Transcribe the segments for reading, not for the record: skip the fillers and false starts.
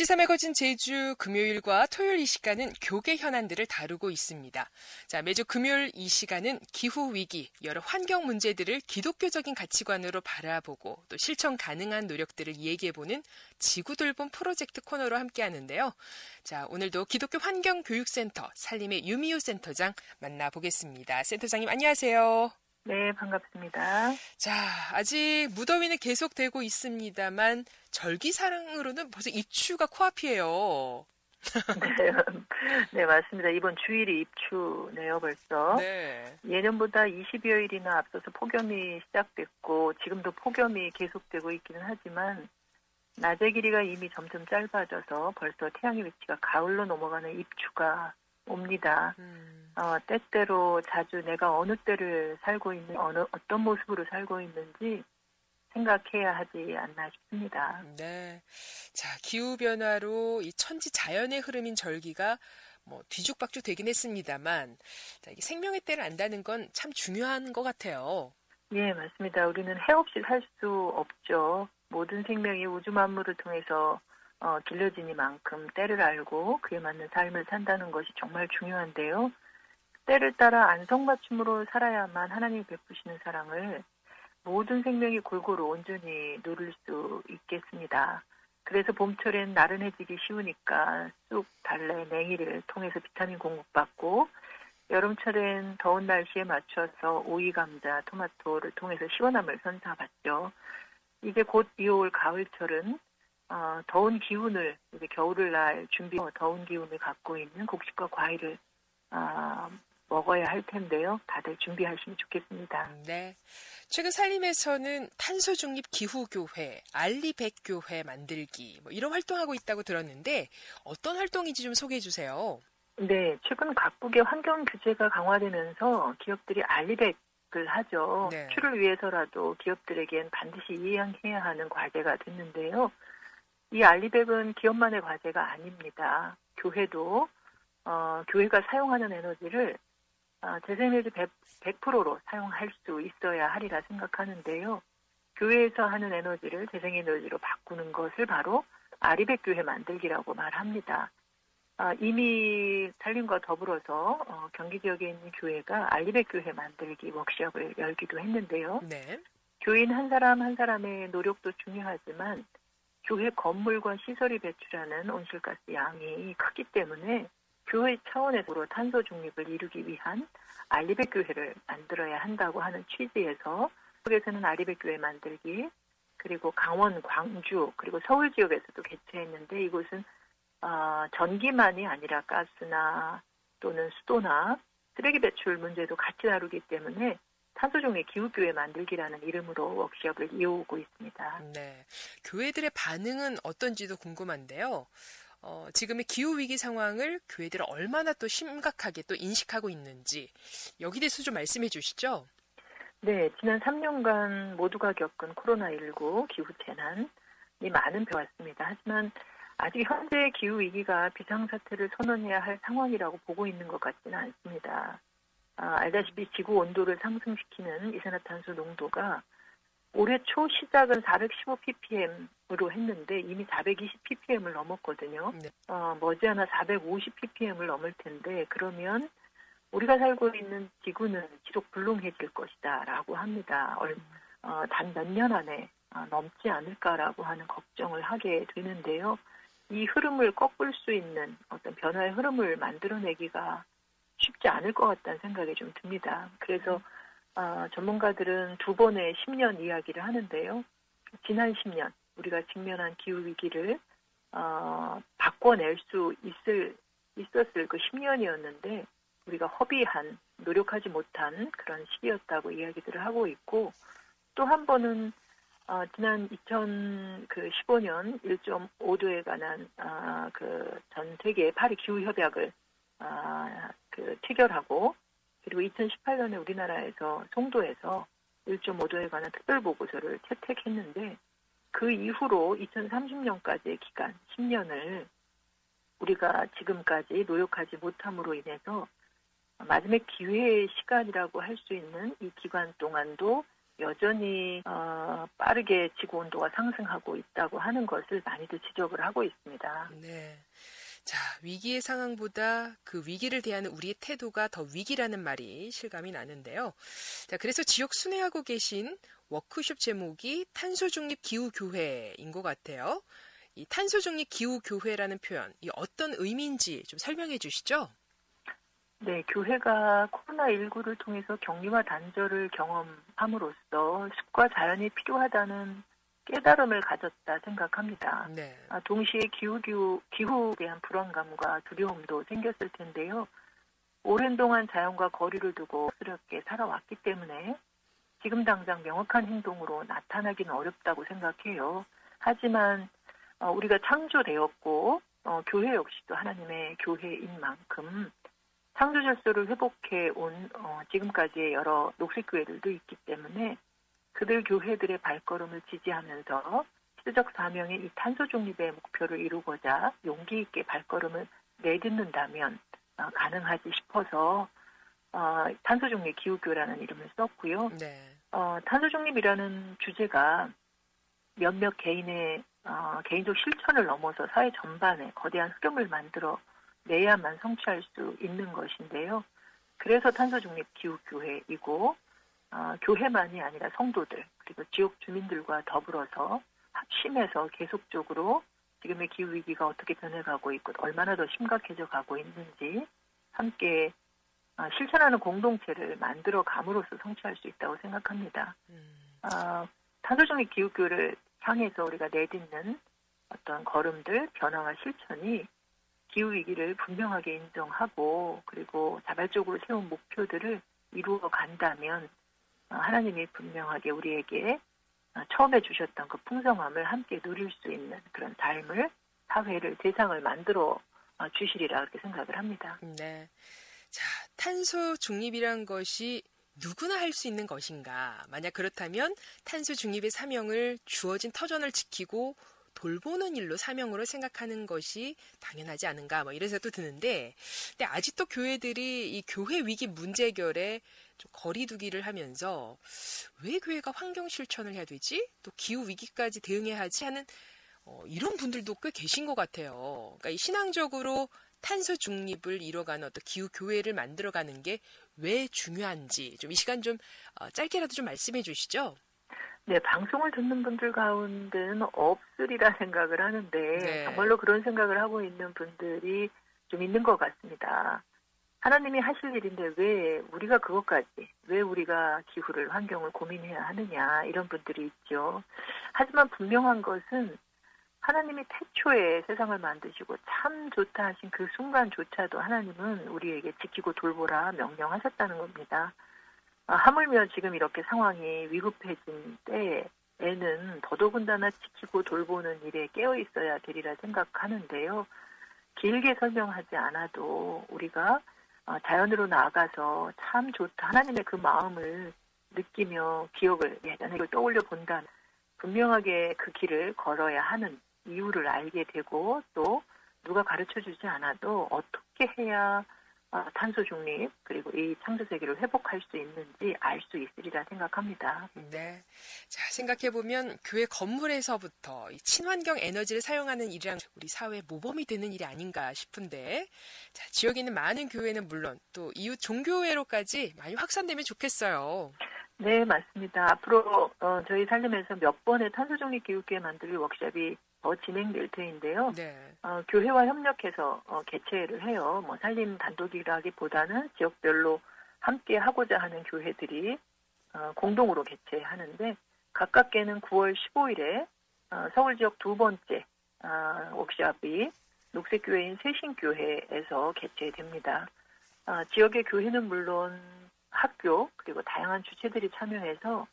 시사매거진 제주 금요일과 토요일 이 시간은 교계 현안들을 다루고 있습니다. 자, 매주 금요일 이 시간은 기후위기, 여러 환경 문제들을 기독교적인 가치관으로 바라보고 또 실천 가능한 노력들을 얘기해보는 지구돌봄 프로젝트 코너로 함께하는데요. 자, 오늘도 기독교 환경교육센터 살림의 유미유 센터장 만나보겠습니다. 센터장님 안녕하세요. 네, 반갑습니다. 자, 아직 무더위는 계속되고 있습니다만 절기상으로는 벌써 입추가 코앞이에요. 네, 맞습니다. 이번 주일이 입추네요, 벌써. 네. 예년보다 20여일이나 앞서서 폭염이 시작됐고 지금도 폭염이 계속되고 있기는 하지만 낮의 길이가 이미 점점 짧아져서 벌써 태양의 위치가 가을로 넘어가는 입추가 옵니다. 때때로 자주 내가 어느 때를 살고 있는, 어떤 모습으로 살고 있는지 생각해야 하지 않나 싶습니다. 네. 자, 기후변화로 이 천지 자연의 흐름인 절기가 뒤죽박죽 되긴 했습니다만, 자, 이게 생명의 때를 안다는 건 참 중요한 것 같아요. 예, 맞습니다. 우리는 해 없이 살 수 없죠. 모든 생명이 우주 만물을 통해서 길러지니만큼 때를 알고 그에 맞는 삶을 산다는 것이 정말 중요한데요. 때를 따라 안성맞춤으로 살아야만 하나님이 베푸시는 사랑을 모든 생명이 골고루 온전히 누릴 수 있겠습니다. 그래서 봄철엔 나른해지기 쉬우니까 쑥, 달래, 냉이를 통해서 비타민 공급받고 여름철엔 더운 날씨에 맞춰서 오이, 감자, 토마토를 통해서 시원함을 선사받죠. 이제 곧 이어올 가을철은 더운 기운을, 이제 겨울을 날 더운 기운을 갖고 있는 곡식과 과일을 먹어야 할 텐데요. 다들 준비하시면 좋겠습니다. 네. 최근 살림에서는 탄소중립 기후교회, 알리백교회 만들기 이런 활동하고 있다고 들었는데 어떤 활동인지 좀 소개해 주세요. 네. 최근 각국의 환경 규제가 강화되면서 기업들이 알리백을 하죠. 네. 추를 위해서라도 기업들에겐 반드시 이행해야 하는 과제가 됐는데요. 이 알리백은 기업만의 과제가 아닙니다. 교회도 교회가 사용하는 에너지를 재생에너지 100%로 사용할 수 있어야 하리라 생각하는데요. 교회에서 하는 에너지를 재생에너지로 바꾸는 것을 바로 알리백교회 만들기라고 말합니다. 이미 살림과 더불어서 경기 지역에 있는 교회가 알리백교회 만들기 워크숍을 열기도 했는데요. 네. 교인 한 사람 한 사람의 노력도 중요하지만 교회 건물과 시설이 배출하는 온실가스 양이 크기 때문에 교회 차원에서 탄소 중립을 이루기 위한 알리백교회를 만들어야 한다고 하는 취지에서 지역에서는 알리백교회 만들기, 그리고 강원, 광주, 그리고 서울 지역에서도 개최했는데 이곳은 전기만이 아니라 가스나 또는 수도나 쓰레기 배출 문제도 같이 다루기 때문에 탄소중립 기후교회 만들기라는 이름으로 워크숍을 이어오고 있습니다. 네, 교회들의 반응은 어떤지도 궁금한데요. 지금의 기후위기 상황을 교회들은 얼마나 또 심각하게 또 인식하고 있는지 여기 대해서 좀 말씀해 주시죠. 네, 지난 3년간 모두가 겪은 코로나19 기후재난이 많은 배웠습니다. 하지만 아직 현재의 기후위기가 비상사태를 선언해야 할 상황이라고 보고 있는 것 같지는 않습니다. 알다시피 지구 온도를 상승시키는 이산화탄소 농도가 올해 초 시작은 415ppm으로 했는데 이미 420ppm을 넘었거든요. 네. 머지않아 450ppm을 넘을 텐데 그러면 우리가 살고 있는 지구는 지속 불능해질 것이다라고 합니다. 단 몇 년 안에 넘지 않을까라고 하는 걱정을 하게 되는데요. 이 흐름을 꺾을 수 있는 어떤 변화의 흐름을 만들어내기가 쉽지 않을 것 같다는 생각이 좀 듭니다. 그래서 전문가들은 두 번의 10년 이야기를 하는데요. 지난 10년 우리가 직면한 기후위기를 바꿔낼 수 있었을 그 10년이었는데 우리가 허비한, 노력하지 못한 그런 시기였다고 이야기들을 하고 있고 또 한 번은 지난 2015년 1.5도에 관한 전 세계의 파리 기후협약을 체결하고 그리고 2018년에 우리나라에서 송도에서 1.5도에 관한 특별보고서를 채택했는데 그 이후로 2030년까지의 기간 10년을 우리가 지금까지 노력하지 못함으로 인해서 마지막 기회의 시간이라고 할 수 있는 이 기간 동안도 여전히 빠르게 지구 온도가 상승하고 있다고 하는 것을 많이들 지적을 하고 있습니다. 네. 자, 위기의 상황보다 그 위기를 대하는 우리의 태도가 더 위기라는 말이 실감이 나는데요. 자, 그래서 지역 순회하고 계신 워크숍 제목이 탄소중립기후교회인 것 같아요. 이 탄소중립기후교회라는 표현, 이 어떤 의미인지 좀 설명해 주시죠. 네, 교회가 코로나19를 통해서 격리와 단절을 경험함으로써 숲과 자연이 필요하다는 깨달음을 가졌다 생각합니다. 네. 동시에 기후에 대한 불안감과 두려움도 생겼을 텐데요. 오랜 동안 자연과 거리를 두고 스럽게 살아왔기 때문에 지금 당장 명확한 행동으로 나타나기는 어렵다고 생각해요. 하지만 우리가 창조되었고 교회 역시도 하나님의 교회인 만큼 창조 질서를 회복해 온 지금까지의 여러 녹색교회들도 있기 때문에 그들 교회들의 발걸음을 지지하면서 시대적 사명의 이 탄소 중립의 목표를 이루고자 용기 있게 발걸음을 내딛는다면 가능하지 싶어서 탄소 중립 기후교라는 이름을 썼고요. 네. 탄소 중립이라는 주제가 몇몇 개인의 개인적 실천을 넘어서 사회 전반에 거대한 흑역을 만들어 내야만 성취할 수 있는 것인데요. 그래서 탄소 중립 기후교회이고 교회만이 아니라 성도들 그리고 지역 주민들과 더불어서 합심해서 계속적으로 지금의 기후위기가 어떻게 변해가고 있고 얼마나 더 심각해져 가고 있는지 함께 실천하는 공동체를 만들어 감으로써 성취할 수 있다고 생각합니다. 탄소중립 기후교를 향해서 우리가 내딛는 어떤 걸음들, 변화와 실천이 기후위기를 분명하게 인정하고 그리고 자발적으로 세운 목표들을 이루어 간다면 하나님이 분명하게 우리에게 처음에 주셨던 그 풍성함을 함께 누릴 수 있는 그런 삶을, 사회를, 세상을 만들어 주시리라 그렇게 생각을 합니다. 네. 자, 탄소 중립이란 것이 누구나 할 수 있는 것인가? 만약 그렇다면 탄소 중립의 사명을 주어진 터전을 지키고 돌보는 일로 사명으로 생각하는 것이 당연하지 않은가? 이런 생각도 드는데, 근데 아직도 교회들이 이 교회 위기 문제 해결에 좀 거리두기를 하면서 왜 교회가 환경 실천을 해야 되지? 또 기후 위기까지 대응해야 하지? 하는 이런 분들도 꽤 계신 것 같아요. 그러니까 이 신앙적으로 탄소 중립을 이뤄가는 어떤 기후 교회를 만들어가는 게 왜 중요한지 좀 이 시간 좀 짧게라도 좀 말씀해 주시죠. 네, 방송을 듣는 분들 가운데는 없으리라 생각을 하는데 네. 정말로 그런 생각을 하고 있는 분들이 좀 있는 것 같습니다. 하나님이 하실 일인데 왜 우리가 그것까지, 왜 우리가 기후를, 환경을 고민해야 하느냐 이런 분들이 있죠. 하지만 분명한 것은 하나님이 태초에 세상을 만드시고 참 좋다 하신 그 순간조차도 하나님은 우리에게 지키고 돌보라 명령하셨다는 겁니다. 하물며 지금 이렇게 상황이 위급해진 때에는 더더군다나 지키고 돌보는 일에 깨어 있어야 되리라 생각하는데요. 길게 설명하지 않아도 우리가 자연으로 나아가서 참 좋다 하나님의 그 마음을 느끼며 기억을 예전에 떠올려 본다면 분명하게 그 길을 걸어야 하는 이유를 알게 되고 또 누가 가르쳐주지 않아도 어떻게 해야 탄소 중립 그리고 이 창조 세계를 회복할 수 있는지 알 수 있으리라 생각합니다. 네, 자 생각해보면 교회 건물에서부터 이 친환경 에너지를 사용하는 일이란 우리 사회 모범이 되는 일이 아닌가 싶은데 자, 지역에 있는 많은 교회는 물론 또 이웃 종교회로까지 많이 확산되면 좋겠어요. 네, 맞습니다. 앞으로 저희 살림에서 몇 번의 탄소중립 기후교회 만들기 워크숍이 더 진행될 터인데요. 네. 교회와 협력해서 개최를 해요. 살림 단독이라기보다는 지역별로 함께 하고자 하는 교회들이 공동으로 개최하는데 가깝게는 9월 15일에 서울 지역 두 번째 워크숍이 녹색교회인 새신교회에서 개최됩니다. 지역의 교회는 물론 학교 그리고 다양한 주체들이 참여해서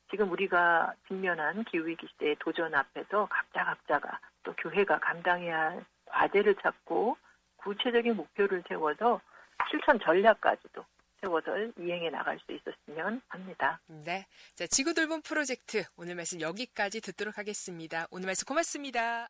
지금 우리가 직면한 기후위기 시대의 도전 앞에서 각자가 또 교회가 감당해야 할 과제를 찾고 구체적인 목표를 세워서 실천 전략까지도 세워서 이행해 나갈 수 있었으면 합니다. 네, 자 지구 돌봄 프로젝트 오늘 말씀 여기까지 듣도록 하겠습니다. 오늘 말씀 고맙습니다.